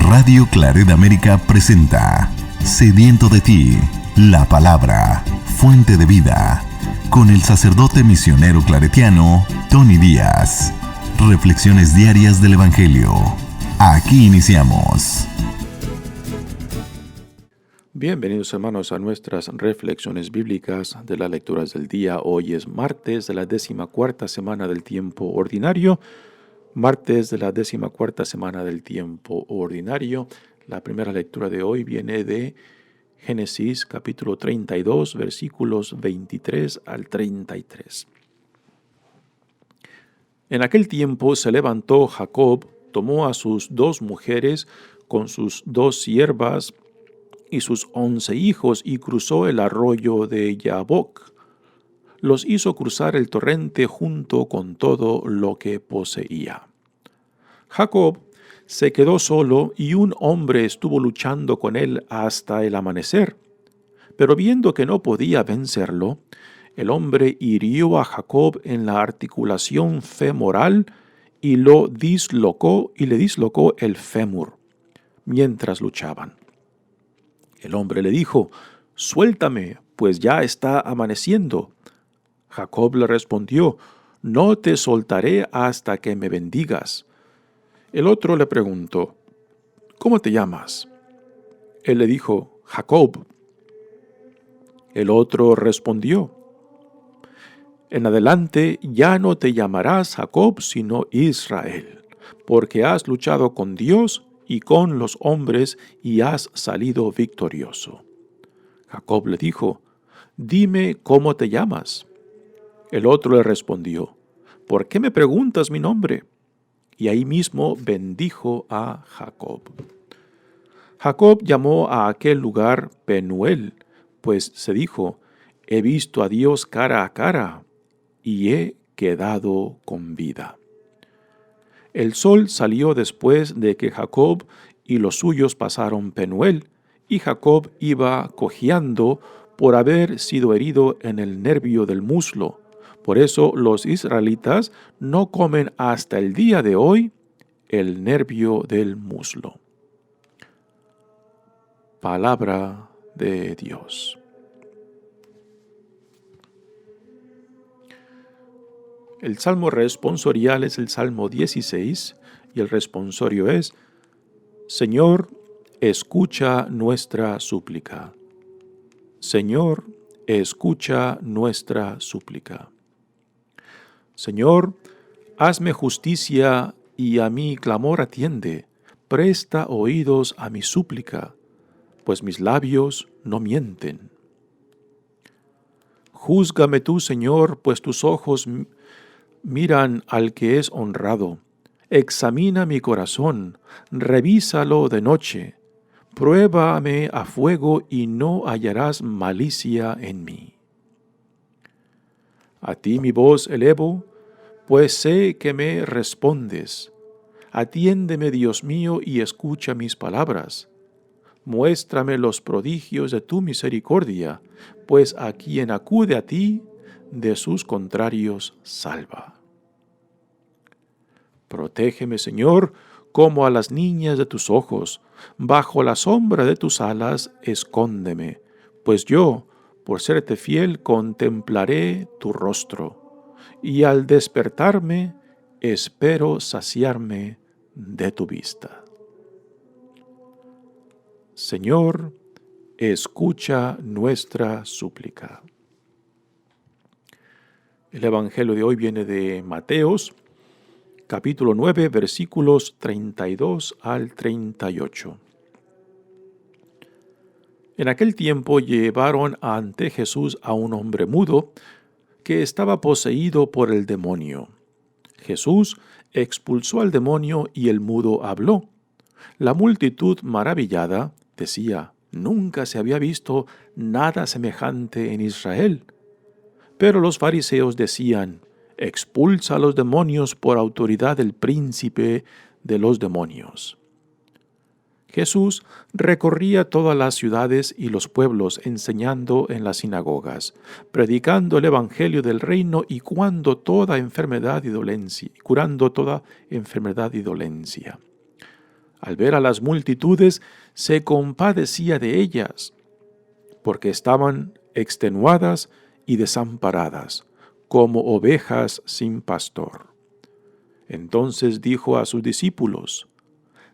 Radio Claret América presenta Sediento de ti, la palabra, fuente de vida, con el sacerdote misionero claretiano Tony Díaz. Reflexiones diarias del Evangelio. Aquí iniciamos. Bienvenidos hermanos a nuestras reflexiones bíblicas de las lecturas del día. Hoy es martes de la 14ª semana del tiempo ordinario. Martes de la 14ª semana del tiempo ordinario. La primera lectura de hoy viene de Génesis capítulo 32, versículos 23 al 33. En aquel tiempo se levantó Jacob, tomó a sus 2 mujeres con sus 2 siervas y sus 11 hijos y cruzó el arroyo de Yaboc. Los hizo cruzar el torrente junto con todo lo que poseía. Jacob se quedó solo y un hombre estuvo luchando con él hasta el amanecer. Pero viendo que no podía vencerlo, el hombre hirió a Jacob en la articulación femoral y le dislocó el fémur mientras luchaban. El hombre le dijo: «Suéltame, pues ya está amaneciendo». Jacob le respondió: «No te soltaré hasta que me bendigas». El otro le preguntó: «¿Cómo te llamas?» Él le dijo: «Jacob». El otro respondió: «En adelante ya no te llamarás Jacob, sino Israel, porque has luchado con Dios y con los hombres y has salido victorioso». Jacob le dijo: «Dime cómo te llamas». El otro le respondió: «¿Por qué me preguntas mi nombre?». Y ahí mismo bendijo a Jacob. Jacob llamó a aquel lugar Penuel, pues se dijo: «He visto a Dios cara a cara y he quedado con vida». El sol salió después de que Jacob y los suyos pasaron Penuel, y Jacob iba cojeando por haber sido herido en el nervio del muslo. Por eso los israelitas no comen hasta el día de hoy el nervio del muslo. Palabra de Dios. El salmo responsorial es el Salmo 16 y el responsorio es: Señor, escucha nuestra súplica. Señor, escucha nuestra súplica. Señor, hazme justicia y a mi clamor atiende. Presta oídos a mi súplica, pues mis labios no mienten. Júzgame tú, Señor, pues tus ojos miran al que es honrado. Examina mi corazón, revísalo de noche. Pruébame a fuego y no hallarás malicia en mí. A ti mi voz elevo, pues sé que me respondes. Atiéndeme, Dios mío, y escucha mis palabras. Muéstrame los prodigios de tu misericordia, pues a quien acude a ti, de sus contrarios salva. Protégeme, Señor, como a las niñas de tus ojos. Bajo la sombra de tus alas escóndeme, pues yo, por serte fiel, contemplaré tu rostro, y al despertarme, espero saciarme de tu vista. Señor, escucha nuestra súplica. El Evangelio de hoy viene de Mateos, capítulo 9, versículos 32 al 38. En aquel tiempo llevaron ante Jesús a un hombre mudo que estaba poseído por el demonio. Jesús expulsó al demonio y el mudo habló. La multitud, maravillada, decía: «Nunca se había visto nada semejante en Israel». Pero los fariseos decían: «Expulsa a los demonios por autoridad del príncipe de los demonios». Jesús recorría todas las ciudades y los pueblos, enseñando en las sinagogas, predicando el evangelio del reino y curando toda enfermedad y dolencia. Al ver a las multitudes, se compadecía de ellas, porque estaban extenuadas y desamparadas, como ovejas sin pastor. Entonces dijo a sus discípulos: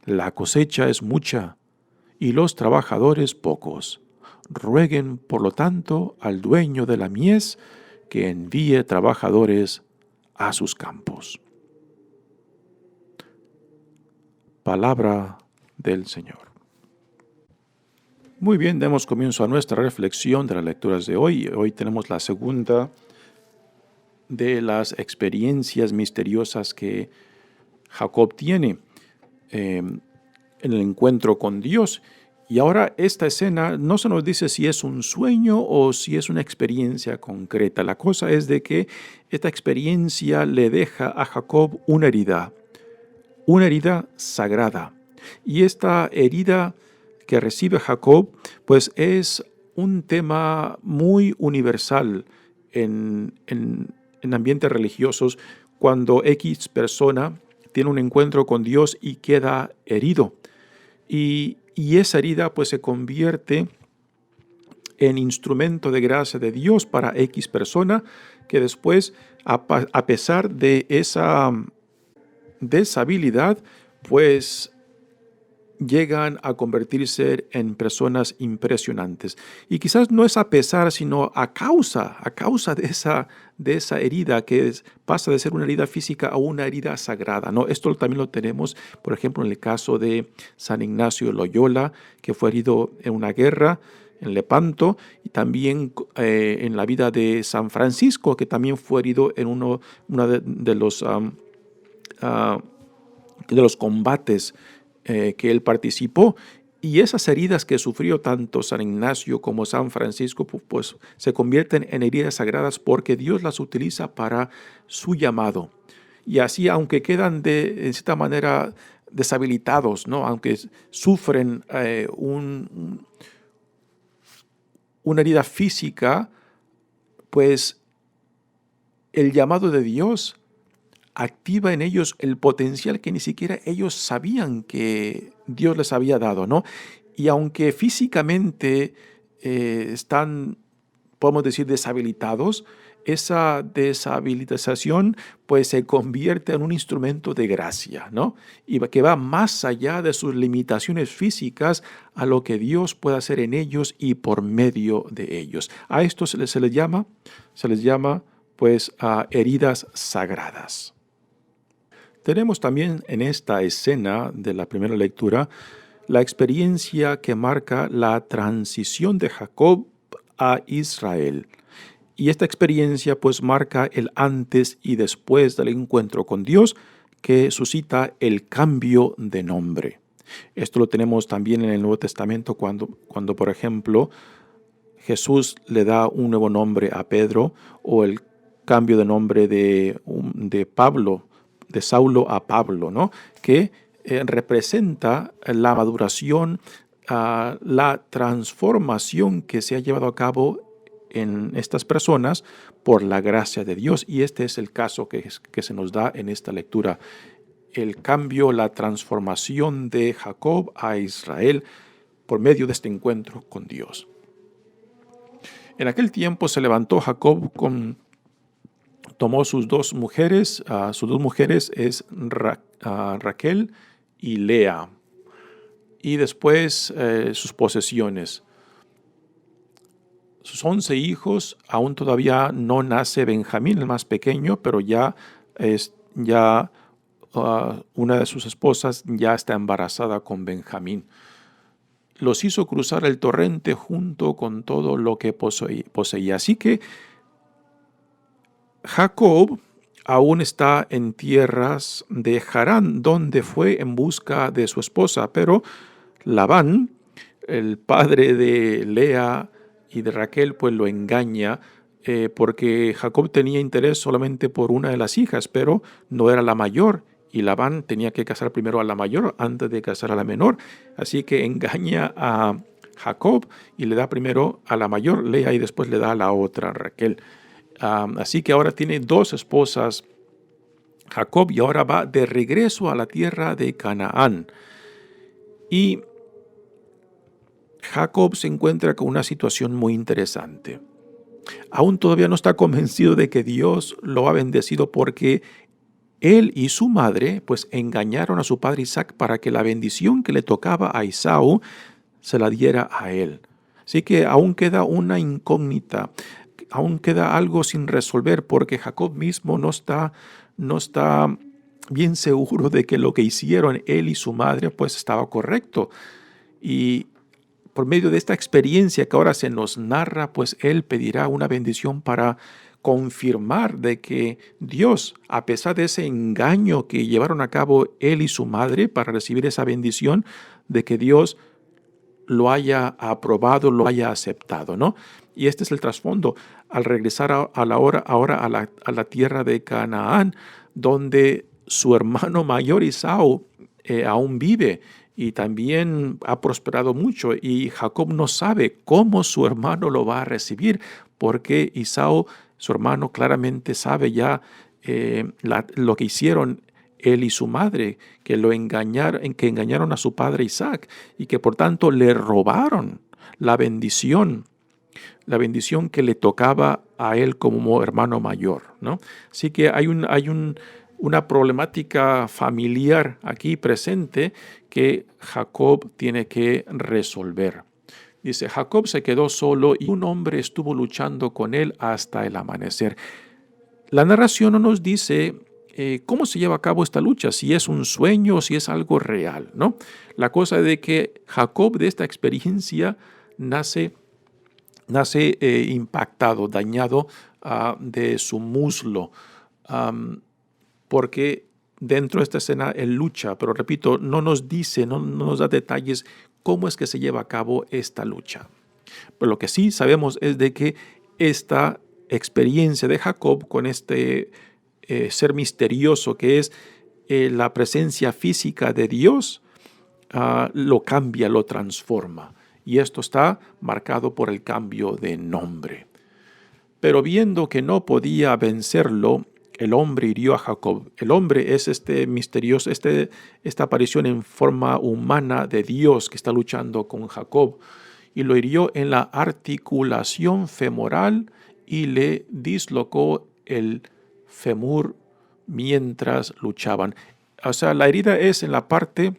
La cosecha es mucha, y los trabajadores pocos. Rueguen, por lo tanto, al dueño de la mies que envíe trabajadores a sus campos. Palabra del Señor. Muy bien, demos comienzo a nuestra reflexión de las lecturas de hoy. Hoy tenemos la segunda de las experiencias misteriosas que Jacob tiene en el encuentro con Dios. Y ahora esta escena no se nos dice si es un sueño o si es una experiencia concreta. La cosa es de que esta experiencia le deja a Jacob una herida sagrada. Y esta herida que recibe Jacob, pues es un tema muy universal en ambientes religiosos, cuando X persona tiene un encuentro con Dios y queda herido. Y esa herida pues se convierte en instrumento de gracia de Dios para X persona, que después, a pesar de esa habilidad, pues llegan a convertirse en personas impresionantes. Y quizás no es a pesar, sino a causa de esa herida que pasa de ser una herida física a una herida sagrada, ¿no? Esto también lo tenemos, por ejemplo, en el caso de San Ignacio de Loyola, que fue herido en una guerra, en Lepanto, y también en la vida de San Francisco, que también fue herido en uno de los combates que él participó. Y esas heridas que sufrió tanto San Ignacio como San Francisco, pues se convierten en heridas sagradas porque Dios las utiliza para su llamado. Y así, aunque quedan de cierta manera deshabilitados, ¿no? Aunque sufren una herida física, pues el llamado de Dios activa en ellos el potencial que ni siquiera ellos sabían que Dios les había dado, ¿no? Y aunque físicamente están, podemos decir, deshabilitados, esa deshabilitación pues se convierte en un instrumento de gracia, ¿no? Y que va más allá de sus limitaciones físicas a lo que Dios puede hacer en ellos y por medio de ellos. A esto se les llama pues heridas sagradas. Tenemos también en esta escena de la primera lectura la experiencia que marca la transición de Jacob a Israel. Y esta experiencia pues marca el antes y después del encuentro con Dios, que suscita el cambio de nombre. Esto lo tenemos también en el Nuevo Testamento cuando por ejemplo, Jesús le da un nuevo nombre a Pedro, o el cambio de nombre de Pablo, de Saulo a Pablo, ¿no? Que representa la maduración, la transformación que se ha llevado a cabo en estas personas por la gracia de Dios. Y este es el caso que se nos da en esta lectura. El cambio, la transformación de Jacob a Israel por medio de este encuentro con Dios. En aquel tiempo se levantó Jacob tomó sus dos mujeres es Raquel y Lea, y después sus posesiones. Sus 11 hijos, aún todavía no nace Benjamín, el más pequeño, pero una de sus esposas ya está embarazada con Benjamín. Los hizo cruzar el torrente junto con todo lo que poseía. Así que Jacob aún está en tierras de Harán, donde fue en busca de su esposa, pero Labán, el padre de Lea y de Raquel, pues lo engaña porque Jacob tenía interés solamente por una de las hijas, pero no era la mayor, y Labán tenía que casar primero a la mayor antes de casar a la menor. Así que engaña a Jacob y le da primero a la mayor, Lea, y después le da a la otra, Raquel. Así que ahora tiene dos esposas Jacob, y ahora va de regreso a la tierra de Canaán. Y Jacob se encuentra con una situación muy interesante. Aún todavía no está convencido de que Dios lo ha bendecido porque él y su madre pues engañaron a su padre Isaac para que la bendición que le tocaba a Esaú se la diera a él. Así que aún queda una incógnita, aún queda algo sin resolver porque Jacob mismo no está bien seguro de que lo que hicieron él y su madre pues estaba correcto. Y por medio de esta experiencia que ahora se nos narra, pues él pedirá una bendición para confirmar de que Dios, a pesar de ese engaño que llevaron a cabo él y su madre para recibir esa bendición, de que Dios lo haya aprobado, lo haya aceptado, ¿no? Y este es el trasfondo. Al regresar ahora a la tierra de Canaán, donde su hermano mayor Esaú aún vive y también ha prosperado mucho, y Jacob no sabe cómo su hermano lo va a recibir, porque Esaú, su hermano, claramente sabe ya lo que hicieron él y su madre, que engañaron a su padre Isaac y que por tanto le robaron la bendición que le tocaba a él como hermano mayor, ¿no? Así que hay una problemática familiar aquí presente que Jacob tiene que resolver. Dice, Jacob se quedó solo y un hombre estuvo luchando con él hasta el amanecer. La narración no nos dice cómo se lleva a cabo esta lucha, si es un sueño o si es algo real, ¿no? La cosa de que Jacob de esta experiencia nace impactado, dañado de su muslo, porque dentro de esta escena él lucha, pero repito, no nos dice, no nos da detalles cómo es que se lleva a cabo esta lucha. Pero lo que sí sabemos es de que esta experiencia de Jacob con este ser misterioso que es la presencia física de Dios, lo cambia, lo transforma. Y esto está marcado por el cambio de nombre. Pero viendo que no podía vencerlo, el hombre hirió a Jacob. El hombre es este misterioso, esta aparición en forma humana de Dios que está luchando con Jacob. Y lo hirió en la articulación femoral y le dislocó el femur mientras luchaban. O sea, la herida es en la parte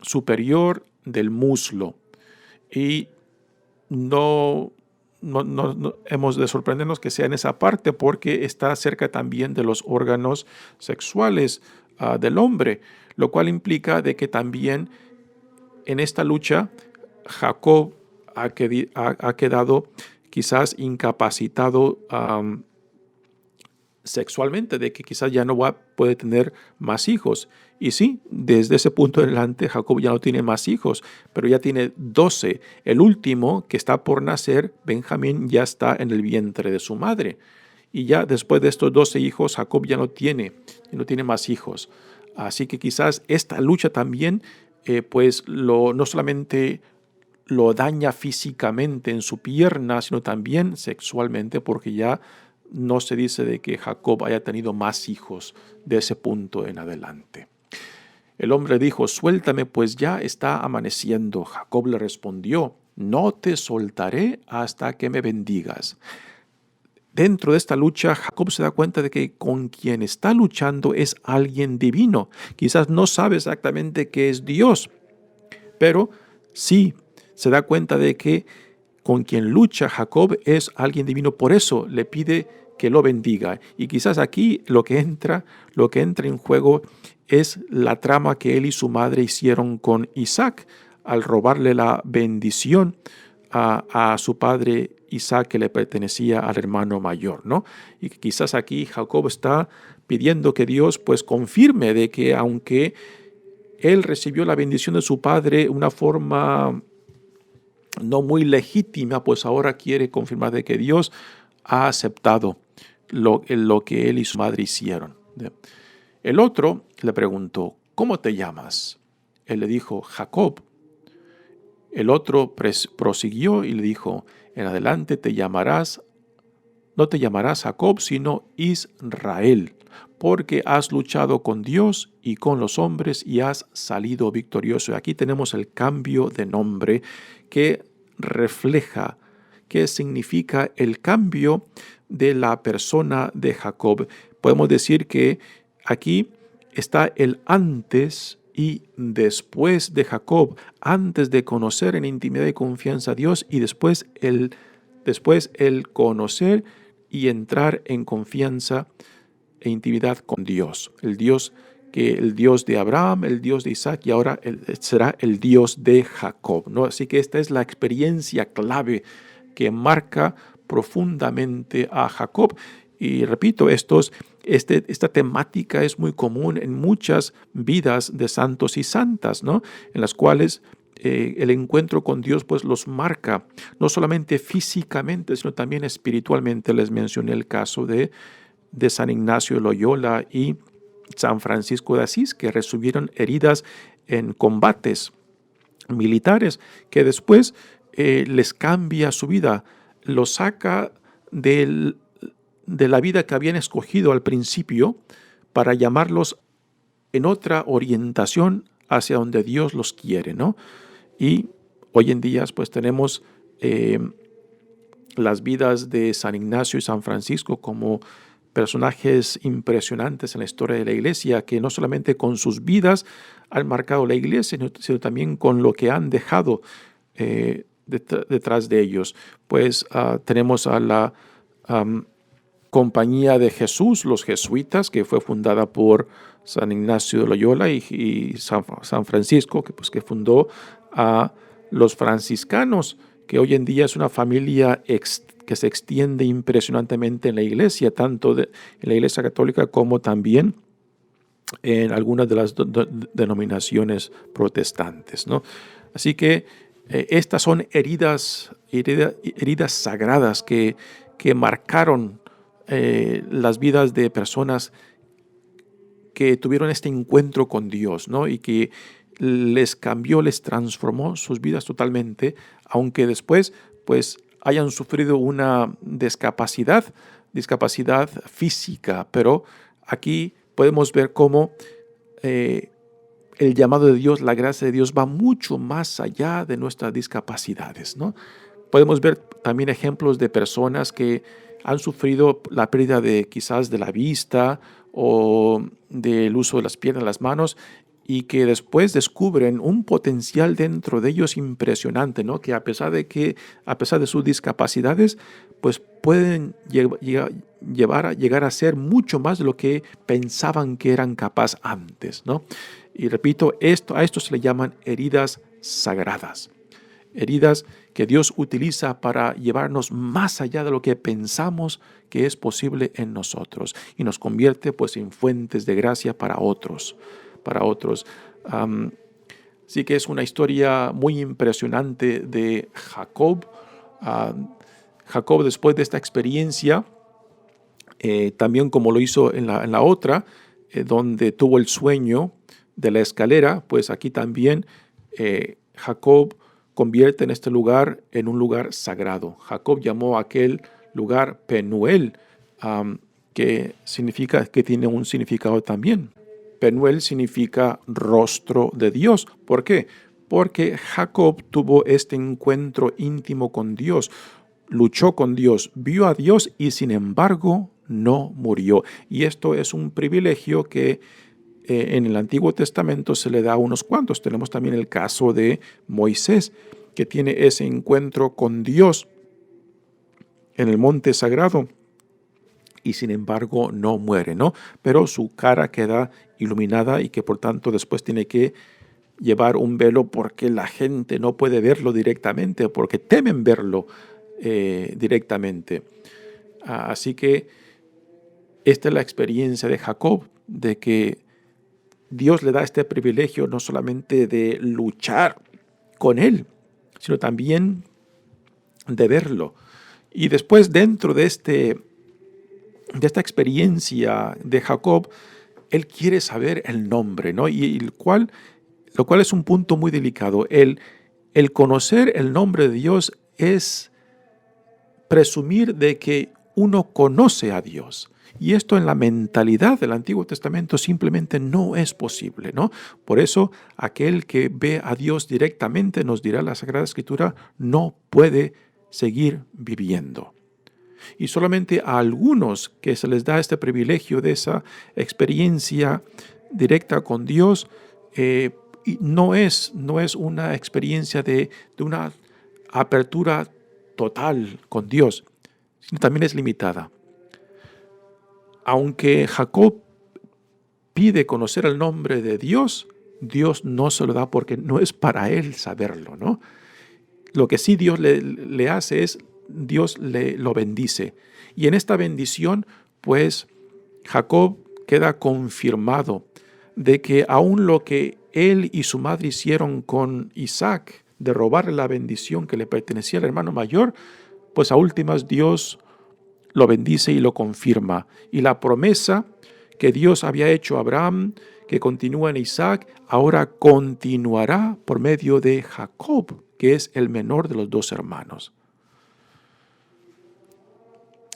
superior del muslo. Y no hemos de sorprendernos que sea en esa parte porque está cerca también de los órganos sexuales del hombre, lo cual implica de que también en esta lucha Jacob ha quedado quizás incapacitado sexualmente, de que quizás ya no puede tener más hijos. Y sí, desde ese punto en adelante Jacob ya no tiene más hijos, pero ya tiene 12. El último que está por nacer, Benjamín, ya está en el vientre de su madre. Y ya después de estos 12 hijos, Jacob ya no tiene más hijos. Así que quizás esta lucha también, no solamente lo daña físicamente en su pierna, sino también sexualmente, porque ya no se dice de que Jacob haya tenido más hijos de ese punto en adelante. El hombre dijo, suéltame, pues ya está amaneciendo. Jacob le respondió, no te soltaré hasta que me bendigas. Dentro de esta lucha, Jacob se da cuenta de que con quien está luchando es alguien divino. Quizás no sabe exactamente qué es Dios, pero sí se da cuenta de que con quien lucha Jacob es alguien divino, por eso le pide que lo bendiga. Y quizás aquí lo que entra en juego es la trama que él y su madre hicieron con Isaac al robarle la bendición a su padre Isaac, que le pertenecía al hermano mayor, ¿no? Y quizás aquí Jacob está pidiendo que Dios pues confirme de que aunque él recibió la bendición de su padre de una forma no muy legítima, pues ahora quiere confirmar de que Dios ha aceptado lo que él y su madre hicieron. El otro le preguntó, ¿cómo te llamas? Él le dijo, Jacob. El otro prosiguió y le dijo, en adelante no te llamarás Jacob, sino Israel, porque has luchado con Dios y con los hombres y has salido victorioso. Aquí tenemos el cambio de nombre que refleja qué significa el cambio de la persona de Jacob. Podemos decir que aquí está el antes y después de Jacob, antes de conocer en intimidad y confianza a Dios, y después el conocer y entrar en confianza e intimidad con Dios. El Dios de Abraham, el Dios de Isaac, y ahora será el Dios de Jacob, ¿no? Así que esta es la experiencia clave que marca profundamente a Jacob. Y repito, esta temática es muy común en muchas vidas de santos y santas, ¿no? En las cuales el encuentro con Dios pues los marca, no solamente físicamente, sino también espiritualmente. Les mencioné el caso de San Ignacio de Loyola y San Francisco de Asís, que recibieron heridas en combates militares, que después les cambia su vida, los saca de la vida que habían escogido al principio para llamarlos en otra orientación hacia donde Dios los quiere, ¿no? Y hoy en día pues tenemos las vidas de San Ignacio y San Francisco como personajes impresionantes en la historia de la Iglesia, que no solamente con sus vidas han marcado la Iglesia, sino también con lo que han dejado detrás de ellos. Pues tenemos a la Compañía de Jesús, los jesuitas, que fue fundada por San Ignacio de Loyola y San Francisco, que fundó a los franciscanos, que hoy en día es una familia que se extiende impresionantemente en la Iglesia, tanto en la Iglesia católica como también en algunas de las denominaciones protestantes, ¿no? Así que estas son heridas sagradas que marcaron las vidas de personas que tuvieron este encuentro con Dios, ¿no? Y que les cambió, les transformó sus vidas totalmente, aunque después pues hayan sufrido una discapacidad física, pero aquí podemos ver cómo el llamado de Dios, la gracia de Dios va mucho más allá de nuestras discapacidades, ¿no? Podemos ver también ejemplos de personas que han sufrido la pérdida quizás de la vista o del uso de las piernas, las manos, y que después descubren un potencial dentro de ellos impresionante, ¿no? Que a pesar de sus discapacidades, pues pueden llegar a ser mucho más de lo que pensaban que eran capaces antes, ¿no? Y repito, a esto se le llaman heridas sagradas. Heridas que Dios utiliza para llevarnos más allá de lo que pensamos que es posible en nosotros y nos convierte pues en fuentes de gracia para otros. Sí que es una historia muy impresionante de Jacob. Jacob, después de esta experiencia, también como lo hizo en la otra, donde tuvo el sueño de la escalera, pues aquí también Jacob convierte en este lugar en un lugar sagrado. Jacob llamó a aquel lugar Penuel, que tiene un significado también. Penuel significa rostro de Dios. ¿Por qué? Porque Jacob tuvo este encuentro íntimo con Dios, luchó con Dios, vio a Dios y sin embargo no murió. Y esto es un privilegio que en el Antiguo Testamento se le da a unos cuantos. Tenemos también el caso de Moisés, que tiene ese encuentro con Dios en el monte sagrado y sin embargo no muere, ¿no? Pero su cara queda iluminada y que por tanto después tiene que llevar un velo porque la gente no puede verlo directamente, porque temen verlo directamente. Así que esta es la experiencia de Jacob, de que Dios le da este privilegio no solamente de luchar con él, sino también de verlo. Y después, dentro de esta experiencia de Jacob, él quiere saber el nombre, ¿no? Y lo cual es un punto muy delicado. El conocer el nombre de Dios es presumir de que uno conoce a Dios. Y esto en la mentalidad del Antiguo Testamento simplemente no es posible, ¿no? Por eso, aquel que ve a Dios directamente, nos dirá la Sagrada Escritura, no puede seguir viviendo. Y solamente a algunos que se les da este privilegio de esa experiencia directa con Dios, y no es una experiencia de una apertura total con Dios, sino también es limitada. Aunque Jacob pide conocer el nombre de Dios, Dios no se lo da porque no es para él saberlo, ¿no? Lo que sí Dios le hace es, Dios lo bendice. Y en esta bendición, pues, Jacob queda confirmado de que aún lo que él y su madre hicieron con Isaac, de robarle la bendición que le pertenecía al hermano mayor, pues a últimas Dios lo bendice y lo confirma. Y la promesa que Dios había hecho a Abraham, que continúa en Isaac, ahora continuará por medio de Jacob, que es el menor de los dos hermanos.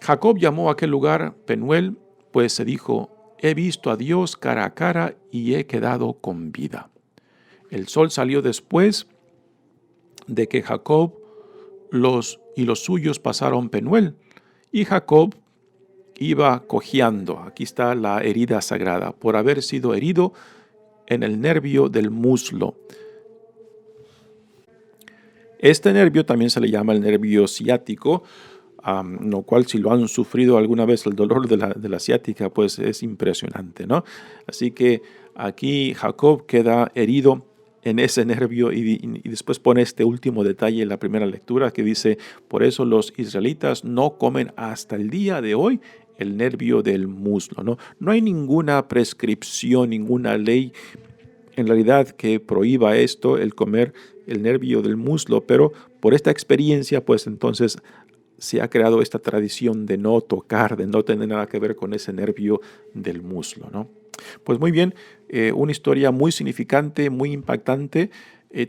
Jacob llamó a aquel lugar Penuel, pues se dijo: he visto a Dios cara a cara y he quedado con vida. El sol salió después de que Jacob y los suyos pasaron Penuel, y Jacob iba cojeando. Aquí está la herida sagrada, por haber sido herido en el nervio del muslo. Este nervio también se le llama el nervio ciático, lo cual, si lo han sufrido alguna vez el dolor de la ciática, pues es impresionante, ¿no? Así que aquí Jacob queda herido en ese nervio y después pone este último detalle en la primera lectura que dice: por eso los israelitas no comen hasta el día de hoy el nervio del muslo, ¿no? No hay ninguna prescripción, ninguna ley en realidad que prohíba esto, el comer el nervio del muslo, pero por esta experiencia, pues entonces se ha creado esta tradición de no tocar, de no tener nada que ver con ese nervio del muslo, ¿no? Pues muy bien, una historia muy significante, muy impactante,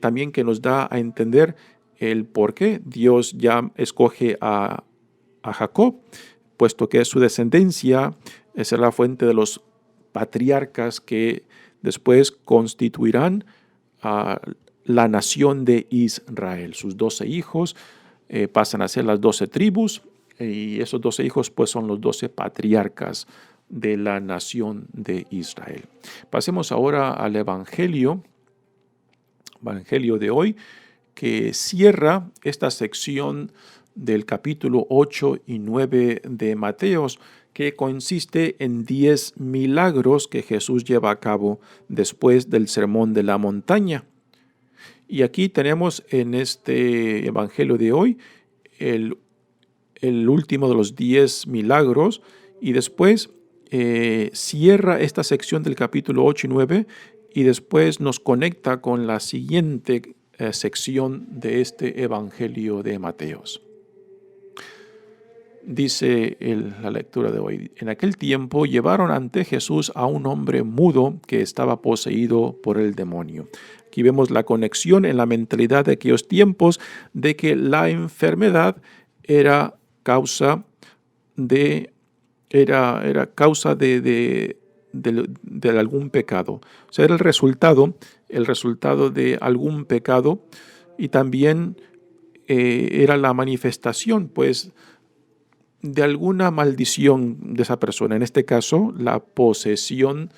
también que nos da a entender el por qué Dios ya escoge a Jacob, puesto que su descendencia será la fuente de los patriarcas que después constituirán la nación de Israel. Sus 12 hijos pasan a ser las 12 tribus, y esos 12 hijos pues son los 12 patriarcas de la nación de Israel. Pasemos ahora al Evangelio de hoy, que cierra esta sección del capítulo 8 y 9 de Mateos, que consiste en 10 milagros que Jesús lleva a cabo después del Sermón de la Montaña. Y aquí tenemos en este Evangelio de hoy el último de los 10 milagros, y después cierra esta sección del capítulo 8 y 9 y después nos conecta con la siguiente sección de este Evangelio de Mateos. Dice la lectura de hoy: en aquel tiempo llevaron ante Jesús a un hombre mudo que estaba poseído por el demonio. Aquí vemos la conexión en la mentalidad de aquellos tiempos de que la enfermedad era causa de algún pecado. O sea, era el resultado de algún pecado, y también era la manifestación, pues, de alguna maldición de esa persona. En este caso, la posesión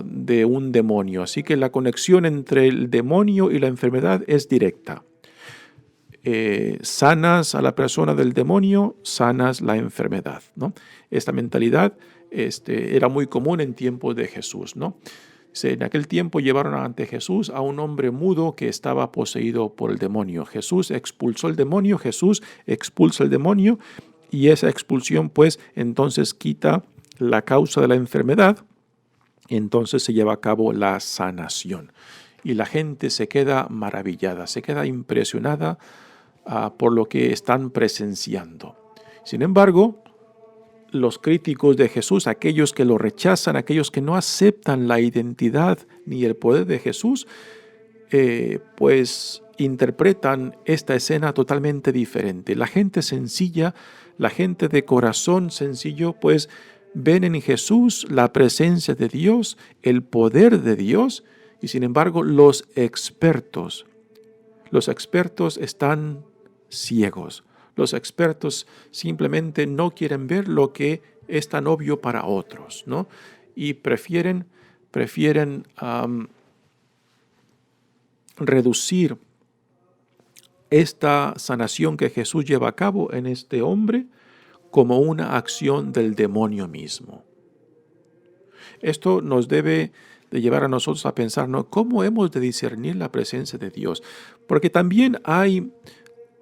de un demonio. Así que la conexión entre el demonio y la enfermedad es directa. Sanas a la persona del demonio, sanas la enfermedad, ¿no? Esta mentalidad era muy común en tiempos de Jesús, ¿no? En aquel tiempo llevaron ante Jesús a un hombre mudo que estaba poseído por el demonio. Jesús expulsó el demonio, Jesús expulsa el demonio, y esa expulsión pues entonces quita la causa de la enfermedad, y entonces se lleva a cabo la sanación. Y la gente se queda maravillada, se queda impresionada por lo que están presenciando. Sin embargo, los críticos de Jesús, aquellos que lo rechazan, aquellos que no aceptan la identidad ni el poder de Jesús, pues interpretan esta escena totalmente diferente. La gente sencilla, la gente de corazón sencillo, pues ven en Jesús la presencia de Dios, el poder de Dios, y sin embargo los expertos están ciegos. Los expertos simplemente no quieren ver lo que es tan obvio para otros, ¿no? Y prefieren reducir esta sanación que Jesús lleva a cabo en este hombre como una acción del demonio mismo. Esto nos debe de llevar a nosotros a pensar, ¿no?, cómo hemos de discernir la presencia de Dios. Porque también hay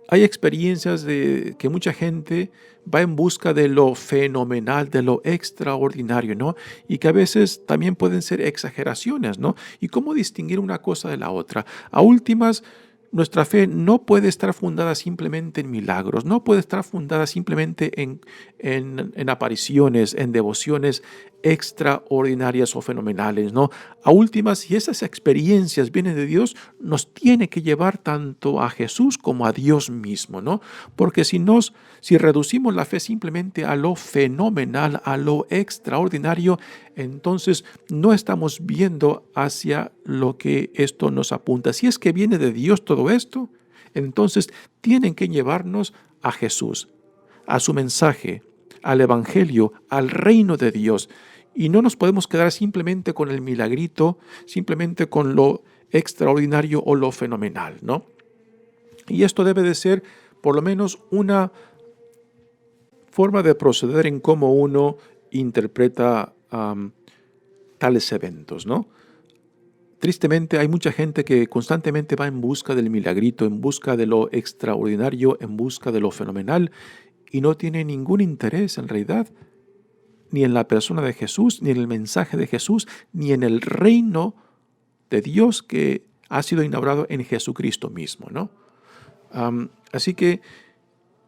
experiencias de que mucha gente va en busca de lo fenomenal, de lo extraordinario, ¿no? Y que a veces también pueden ser exageraciones, ¿no? ¿Y cómo distinguir una cosa de la otra? A últimas, nuestra fe no puede estar fundada simplemente en milagros, no puede estar fundada simplemente en apariciones, en devociones extraordinarias o fenomenales, ¿no? A últimas, si esas experiencias vienen de Dios, nos tiene que llevar tanto a Jesús como a Dios mismo, ¿no? Porque si reducimos la fe simplemente a lo fenomenal, a lo extraordinario, entonces no estamos viendo hacia lo que esto nos apunta. Si es que viene de Dios todo esto, entonces tienen que llevarnos a Jesús, a su mensaje, al Evangelio, al reino de Dios. Y no nos podemos quedar simplemente con el milagrito, simplemente con lo extraordinario o lo fenomenal, ¿no? Y esto debe de ser por lo menos una forma de proceder en cómo uno interpreta tales eventos, ¿no? Tristemente hay mucha gente que constantemente va en busca del milagrito, en busca de lo extraordinario, en busca de lo fenomenal, y no tiene ningún interés en realidad ni en la persona de Jesús, ni en el mensaje de Jesús, ni en el reino de Dios que ha sido inaugurado en Jesucristo mismo, ¿no? Así que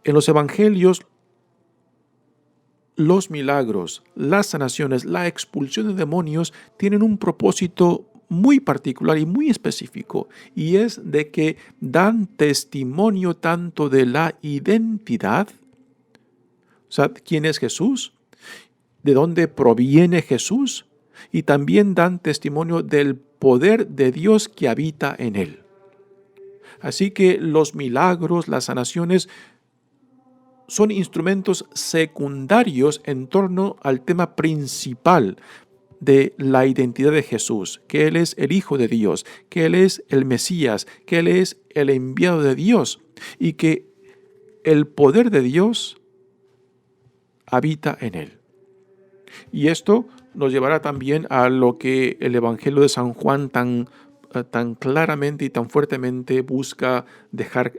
en los evangelios, los milagros, las sanaciones, la expulsión de demonios tienen un propósito muy particular y muy específico, y es de que dan testimonio tanto de la identidad, o sea, quién es Jesús, de dónde proviene Jesús, y también dan testimonio del poder de Dios que habita en él. Así que los milagros, las sanaciones, son instrumentos secundarios en torno al tema principal de la identidad de Jesús, que Él es el Hijo de Dios, que Él es el Mesías, que Él es el enviado de Dios y que el poder de Dios habita en Él. Y esto nos llevará también a lo que el Evangelio de San Juan tan claramente y tan fuertemente busca dejar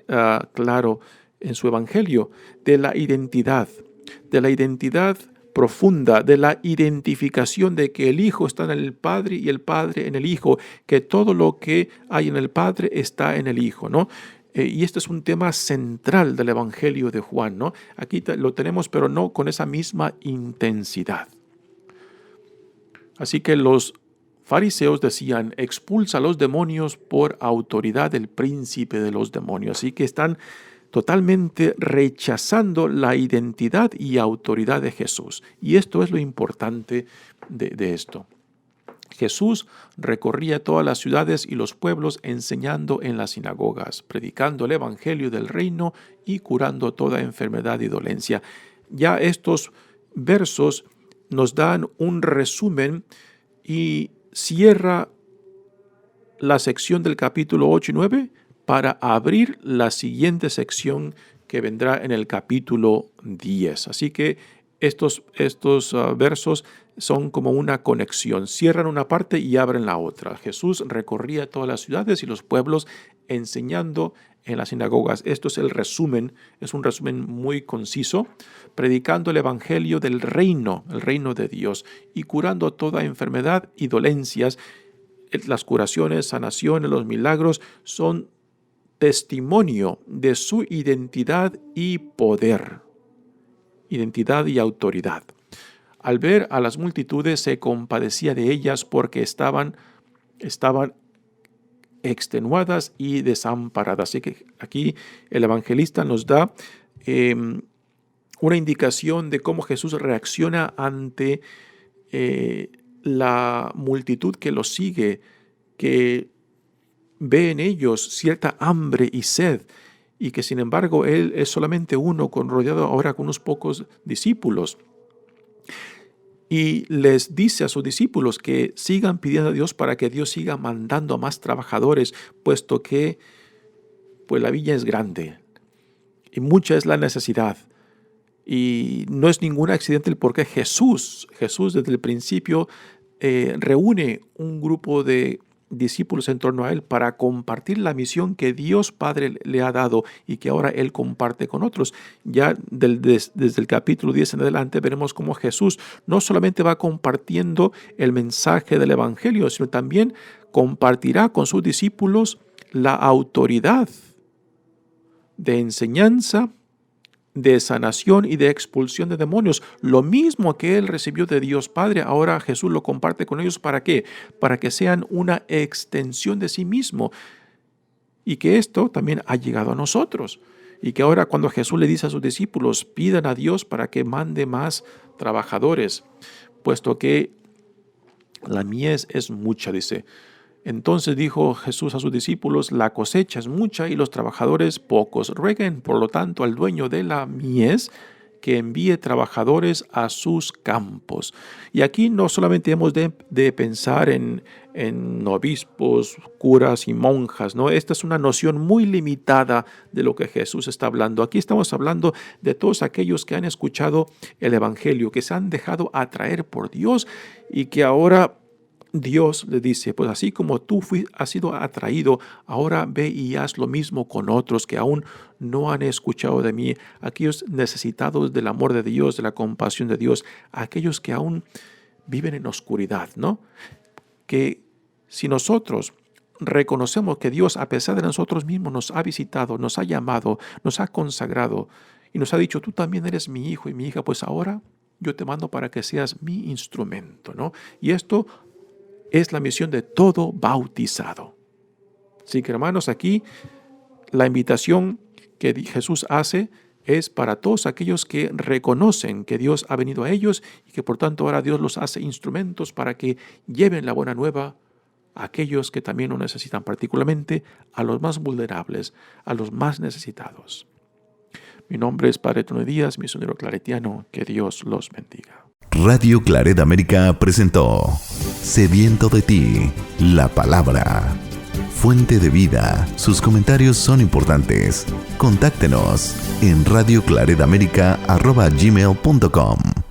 claro en su Evangelio, de la identidad profunda, de la identificación de que el Hijo está en el Padre y el Padre en el Hijo, que todo lo que hay en el Padre está en el Hijo, ¿no? Y este es un tema central del Evangelio de Juan, ¿no? Aquí lo tenemos, pero no con esa misma intensidad. Así que los fariseos decían, expulsa a los demonios por autoridad del príncipe de los demonios. Así que están totalmente rechazando la identidad y autoridad de Jesús. Y esto es lo importante de esto. Jesús recorría todas las ciudades y los pueblos enseñando en las sinagogas, predicando el evangelio del reino y curando toda enfermedad y dolencia. Ya estos versos nos dan un resumen y cierra la sección del capítulo 8 y 9 para abrir la siguiente sección que vendrá en el capítulo 10. Así que estos versos son como una conexión. Cierran una parte y abren la otra. Jesús recorría todas las ciudades y los pueblos enseñando en las sinagogas. Esto es el resumen, es un resumen muy conciso, predicando el evangelio del reino, el reino de Dios, y curando toda enfermedad y dolencias. Las curaciones, sanaciones, los milagros son testimonio de su identidad y poder, identidad y autoridad. Al ver a las multitudes se compadecía de ellas porque estaban extenuadas y desamparadas. Así que aquí el evangelista nos da una indicación de cómo Jesús reacciona ante la multitud que lo sigue, que ve en ellos cierta hambre y sed, y que sin embargo Él es solamente uno, rodeado ahora con unos pocos discípulos. Y les dice a sus discípulos que sigan pidiendo a Dios para que Dios siga mandando a más trabajadores, puesto que pues, la viña es grande y mucha es la necesidad. Y no es ningún accidente el por qué Jesús desde el principio reúne un grupo de discípulos en torno a Él para compartir la misión que Dios Padre le ha dado y que ahora Él comparte con otros. Ya desde el capítulo 10 en adelante veremos cómo Jesús no solamente va compartiendo el mensaje del Evangelio, sino también compartirá con sus discípulos la autoridad de enseñanza, de sanación y de expulsión de demonios. Lo mismo que Él recibió de Dios Padre, ahora Jesús lo comparte con ellos. ¿Para qué? Para que sean una extensión de sí mismo. Y que esto también ha llegado a nosotros. Y que ahora cuando Jesús le dice a sus discípulos, pidan a Dios para que mande más trabajadores, puesto que la mies es mucha, dice. Entonces dijo Jesús a sus discípulos, la cosecha es mucha y los trabajadores pocos. Rueguen, por lo tanto, al dueño de la mies que envíe trabajadores a sus campos. Y aquí no solamente hemos de pensar en obispos, curas y monjas, ¿no? Esta es una noción muy limitada de lo que Jesús está hablando. Aquí estamos hablando de todos aquellos que han escuchado el Evangelio, que se han dejado atraer por Dios y que ahora Dios le dice, pues así como tú has sido atraído, ahora ve y haz lo mismo con otros que aún no han escuchado de mí, aquellos necesitados del amor de Dios, de la compasión de Dios, aquellos que aún viven en oscuridad, ¿no? Que si nosotros reconocemos que Dios, a pesar de nosotros mismos, nos ha visitado, nos ha llamado, nos ha consagrado y nos ha dicho, tú también eres mi hijo y mi hija, pues ahora yo te mando para que seas mi instrumento, ¿no? Y esto es la misión de todo bautizado. Así que, hermanos, aquí la invitación que Jesús hace es para todos aquellos que reconocen que Dios ha venido a ellos y que por tanto ahora Dios los hace instrumentos para que lleven la buena nueva a aquellos que también lo necesitan, particularmente a los más vulnerables, a los más necesitados. Mi nombre es Padre Tony Díaz, misionero claretiano. Que Dios los bendiga. Radio Claret América presentó Sediento de ti, la palabra. Fuente de vida. Sus comentarios son importantes. Contáctenos en radioclaretamerica@gmail.com.